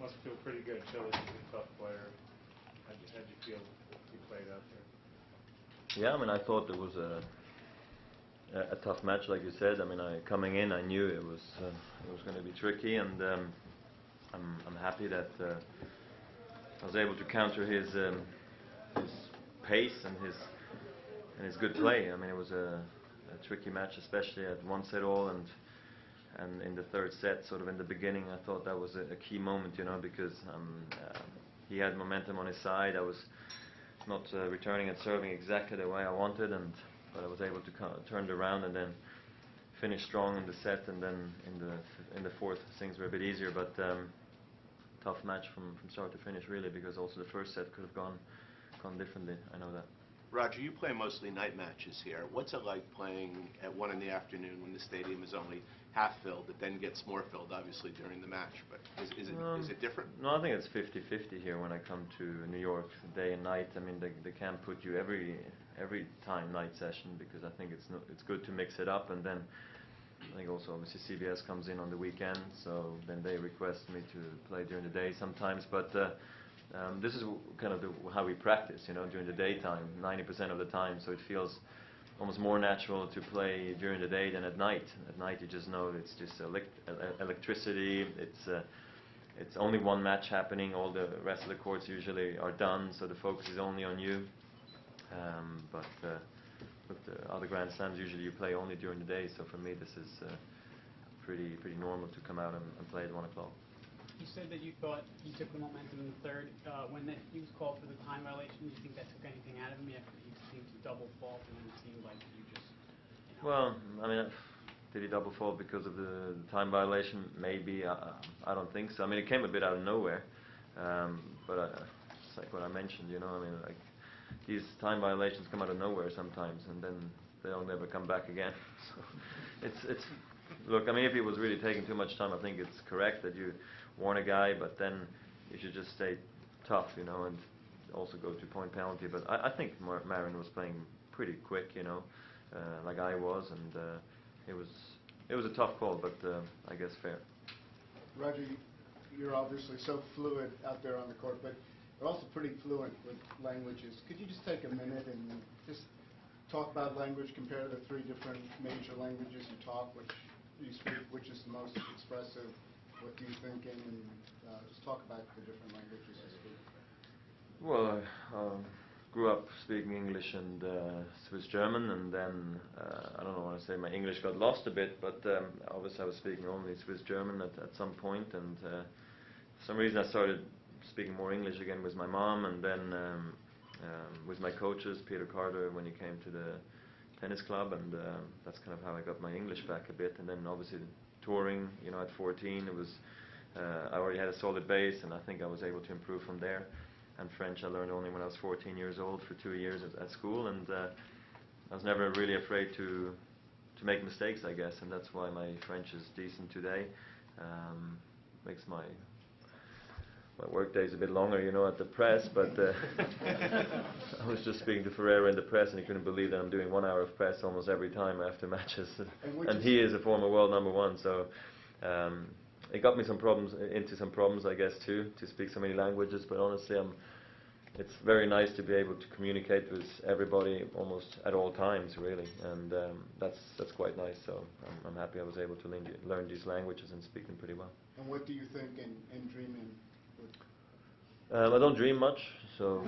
must feel pretty good. Cilic is a tough player. How'd you feel you played out there? Yeah, I mean, I thought it was a tough match, like you said. I mean, coming in, I knew it was going to be tricky, and I'm happy that I was able to counter his pace and his good play. I mean, it was a tricky match, especially at 1-set-all, and in the third set, sort of in the beginning, I thought that was a key moment, you know, because he had momentum on his side. I was not returning and serving exactly the way I wanted, but I was able to turn it around and then finish strong in the set, and then in the fourth things were a bit easier. But tough match from start to finish, really, because also the first set could have gone differently. I know that. Roger, you play mostly night matches here. What's it like playing at 1 in the afternoon when the stadium is only half filled? It then gets more filled, obviously, during the match. But is it different? No, I think it's 50-50 here when I come to New York, day and night. I mean, they can't put you every time night session, because I think it's good to mix it up. And then I think also obviously CBS comes in on the weekend, so then they request me to play during the day sometimes. But this is kind of how we practice, you know, during the daytime, 90% of the time. So it feels almost more natural to play during the day than at night. At night, you just know it's just electricity. It's only one match happening. All the rest of the courts usually are done, so the focus is only on you. But with the other Grand Slams, usually you play only during the day. So for me, this is pretty normal to come out and play at 1 o'clock. You said that you thought you took the momentum in the third. When he was called for the time violation, do you think that took anything out of him after he seemed to double fault, and then it seemed like you just, you know? Well, I mean, did he double fault because of the time violation? Maybe. I don't think so. I mean, it came a bit out of nowhere. But it's like what I mentioned, you know. I mean, like, these time violations come out of nowhere sometimes, and then they'll never come back again. So it's look, I mean, if he was really taking too much time, I think it's correct that you warn a guy, but then you should just stay tough, you know, and also go to point penalty. But I think Marin was playing pretty quick, you know, like I was, and it was a tough call, but I guess fair. Roger, you're obviously so fluid out there on the court, but you're also pretty fluent with languages. Could you just take a minute and just talk about language, compare the 3 different major languages you talk, which you speak, which is the most expressive, what do you think, and just talk about the different languages you speak. Well, I grew up speaking English and Swiss German, and then I don't want to say my English got lost a bit, but obviously I was speaking only Swiss German at some point, and for some reason I started speaking more English again with my mom, and then with my coaches, Peter Carter, when he came to the tennis club, and that's kind of how I got my English back a bit. And then obviously touring, you know, at 14, it was I already had a solid base, and I think I was able to improve from there. And French I learned only when I was 14 years old for 2 years at school, and I was never really afraid to make mistakes, I guess, and that's why my French is decent today. Makes my work days a bit longer, you know, at the press, but I was just speaking to Federer in the press, and he couldn't believe that I'm doing 1 hour of press almost every time after matches, and he is a former world #1, so it got me into some problems, I guess, too, to speak so many languages. But honestly, it's very nice to be able to communicate with everybody almost at all times, really, and that's quite nice. So I'm happy I was able to learn these languages and speak them pretty well. And what do you think in dreaming? I don't dream much, so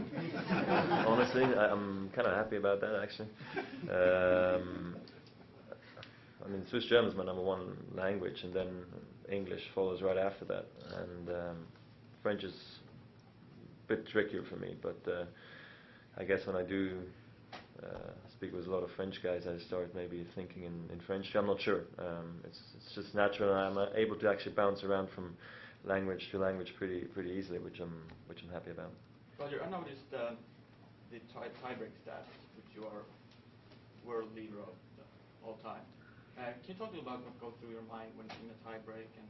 honestly, I'm kind of happy about that, actually. I mean, Swiss German is my #1 language, and then English follows right after that, and French is a bit trickier for me, but I guess when I do speak with a lot of French guys, I start maybe thinking in French. I'm not sure. It's just natural, and I'm able to actually bounce around from language to language pretty easily, which I'm happy about. Roger, I noticed the tie-break stats, which you are world leader of all time. Can you talk a little about what goes through your mind when in a tie-break, and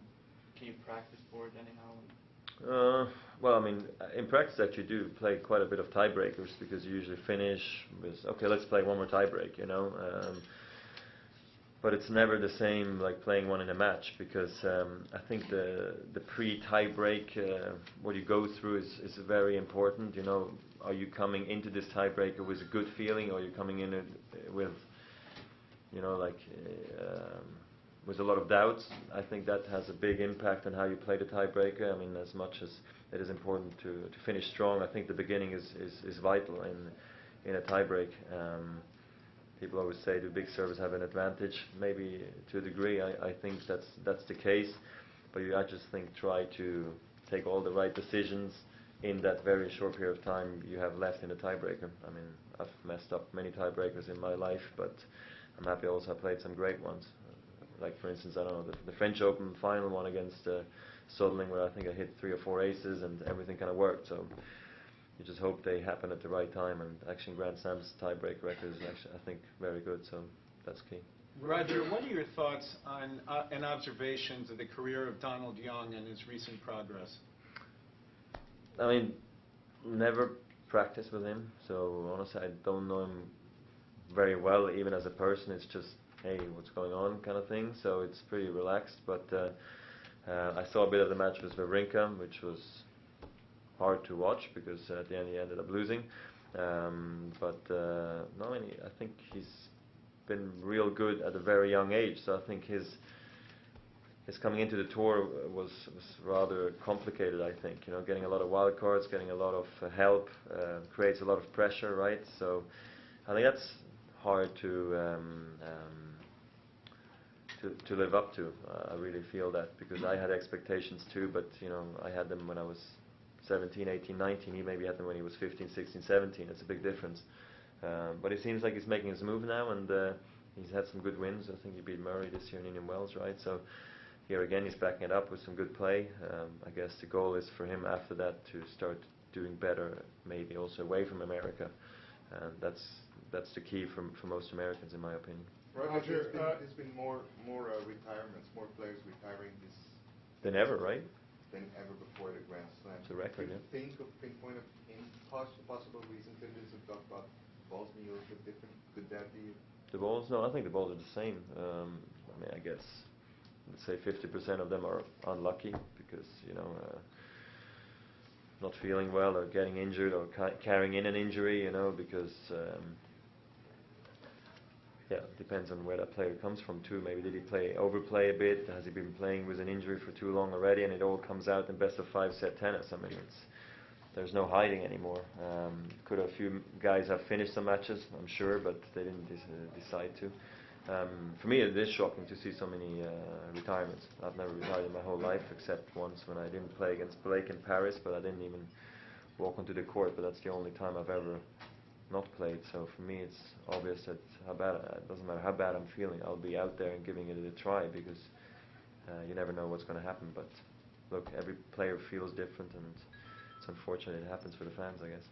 can you practice for it anyhow? Well, I mean, in practice, actually, do play quite a bit of tiebreakers, because you usually finish with, okay, let's play one more tiebreak, you know. But it's never the same like playing one in a match, because I think the pre-tie break, what you go through is very important. You know, are you coming into this tiebreaker with a good feeling, or are you coming in it with, you know, like with a lot of doubts? I think that has a big impact on how you play the tiebreaker. I mean, as much as it is important to finish strong, I think the beginning is vital in a tiebreak. People always say the big servers have an advantage. Maybe to a degree, I think that's the case. But I just think try to take all the right decisions in that very short period of time you have left in a tiebreaker. I mean, I've messed up many tiebreakers in my life, but I'm happy also I played some great ones. Like for instance, I don't know, the French Open final one against Sodling, where I think I hit 3 or 4 aces and everything kind of worked. So you just hope they happen at the right time, and actually Grand Slam's tiebreak record is actually, I think, very good, so that's key. Roger, what are your thoughts on and observations of the career of Donald Young and his recent progress? I mean, never practiced with him, so honestly I don't know him very well, even as a person. It's just, hey, what's going on kind of thing, so it's pretty relaxed. But I saw a bit of the match with Wawrinka, which was hard to watch because at the end he ended up losing. No, I think he's been real good at a very young age. So I think his coming into the tour was rather complicated. I think, you know, getting a lot of wild cards, getting a lot of help creates a lot of pressure, right? So I think that's hard to live up to. I really feel that, because I had expectations too, but you know, I had them when I was 17, 18, 19. He maybe had them when he was 15, 16, 17. It's a big difference. But it seems like he's making his move now, and he's had some good wins. I think he beat Murray this year in Indian Wells, right? So here again, he's backing it up with some good play. I guess the goal is for him after that to start doing better, maybe also away from America. That's the key for most Americans, in my opinion. Roger, there's been more retirements, more players retiring this Than ever, right? than ever before the Grand Slam. It's a record, Could yeah. you think of pinpoint of any possible reason for this? We talk about balls being a little bit different. Could that be? The balls? No, I think the balls are the same. I mean, I guess, let's say 50% of them are unlucky because, you know, not feeling well or getting injured or carrying in an injury, you know, because yeah, it depends on where that player comes from too. Maybe did he overplay a bit? Has he been playing with an injury for too long already, and it all comes out in best of 5 set tennis? I mean, there's no hiding anymore. Could a few guys have finished some matches? I'm sure, but they didn't decide to. For me, it is shocking to see so many retirements. I've never retired in my whole life, except once when I didn't play against Blake in Paris, but I didn't even walk onto the court. But that's the only time I've ever not played. So for me, it's obvious that it doesn't matter how bad I'm feeling, I'll be out there and giving it a try, because you never know what's going to happen. But look, every player feels different, and it's unfortunate it happens for the fans, I guess.